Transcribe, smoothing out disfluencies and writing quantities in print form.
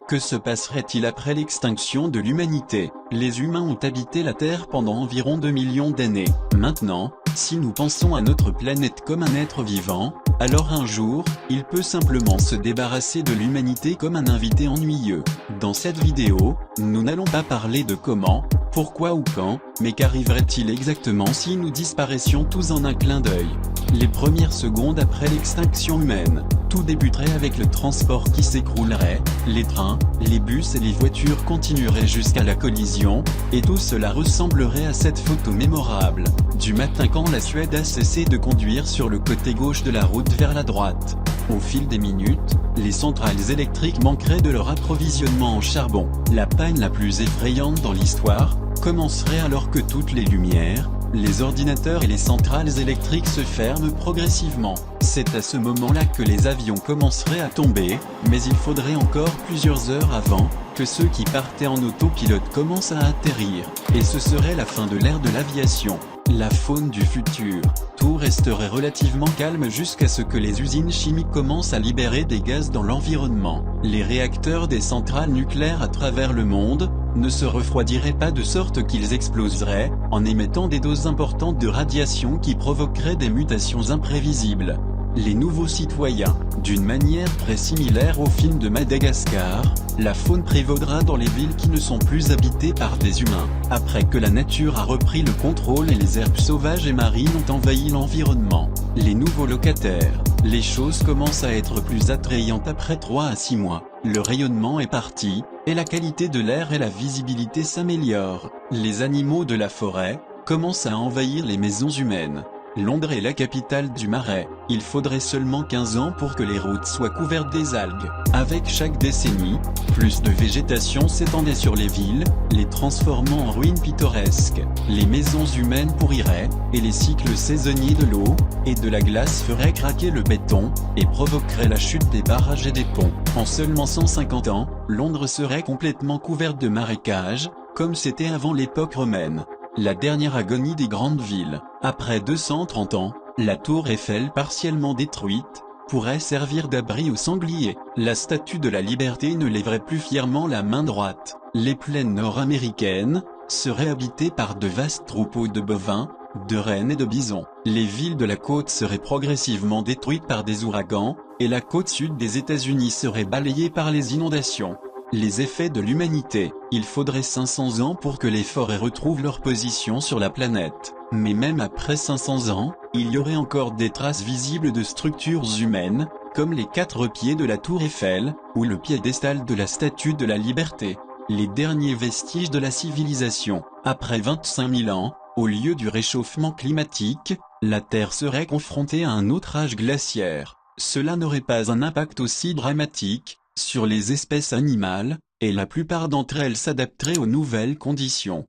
Que se passerait-il après l'extinction de l'humanité? Les humains ont habité la Terre pendant environ 2 millions d'années. Maintenant, si nous pensons à notre planète comme un être vivant, alors un jour, il peut simplement se débarrasser de l'humanité comme un invité ennuyeux. Dans cette vidéo, nous n'allons pas parler de comment, pourquoi ou quand, mais qu'arriverait-il exactement si nous disparaissions tous en un clin d'œil? Les premières secondes après l'extinction humaine, tout débuterait avec le transport qui s'écroulerait, les trains, les bus et les voitures continueraient jusqu'à la collision, et tout cela ressemblerait à cette photo mémorable, du matin quand la Suède a cessé de conduire sur le côté gauche de la route vers la droite. Au fil des minutes, les centrales électriques manqueraient de leur approvisionnement en charbon. La panne la plus effrayante dans l'histoire commencerait alors que toutes les lumières, les ordinateurs et les centrales électriques se ferment progressivement. C'est à ce moment-là que les avions commenceraient à tomber, mais il faudrait encore plusieurs heures avant que ceux qui partaient en autopilote commencent à atterrir, et ce serait la fin de l'ère de l'aviation. La faune du futur. Tout resterait relativement calme jusqu'à ce que les usines chimiques commencent à libérer des gaz dans l'environnement. Les réacteurs des centrales nucléaires à travers le monde ne se refroidiraient pas de sorte qu'ils exploseraient, en émettant des doses importantes de radiation qui provoqueraient des mutations imprévisibles. Les nouveaux citoyens. D'une manière très similaire au film de Madagascar, la faune prévaudra dans les villes qui ne sont plus habitées par des humains. Après que la nature a repris le contrôle et les herbes sauvages et marines ont envahi l'environnement, les nouveaux locataires. Les choses commencent à être plus attrayantes après 3 à 6 mois. Le rayonnement est parti, et la qualité de l'air et la visibilité s'améliorent. Les animaux de la forêt commencent à envahir les maisons humaines. Londres est la capitale du marais. Il faudrait seulement 15 ans pour que les routes soient couvertes des algues. Avec chaque décennie, plus de végétation s'étendait sur les villes, les transformant en ruines pittoresques. Les maisons humaines pourriraient, et les cycles saisonniers de l'eau et de la glace feraient craquer le béton, et provoqueraient la chute des barrages et des ponts. En seulement 150 ans, Londres serait complètement couverte de marécages, comme c'était avant l'époque romaine. La dernière agonie des grandes villes. Après 230 ans, la tour Eiffel partiellement détruite, pourrait servir d'abri aux sangliers. La statue de la liberté ne lèverait plus fièrement la main droite. Les plaines nord-américaines seraient habitées par de vastes troupeaux de bovins, de rennes et de bisons. Les villes de la côte seraient progressivement détruites par des ouragans, et la côte sud des États-Unis serait balayée par les inondations. Les effets de l'humanité. Il faudrait 500 ans pour que les forêts retrouvent leur position sur la planète. Mais même après 500 ans, il y aurait encore des traces visibles de structures humaines, comme les 4 pieds de la tour Eiffel, ou le piédestal de la statue de la liberté. Les derniers vestiges de la civilisation. Après 25 000 ans, au lieu du réchauffement climatique, la Terre serait confrontée à un autre âge glaciaire. Cela n'aurait pas un impact aussi dramatique sur les espèces animales, et la plupart d'entre elles s'adapteraient aux nouvelles conditions.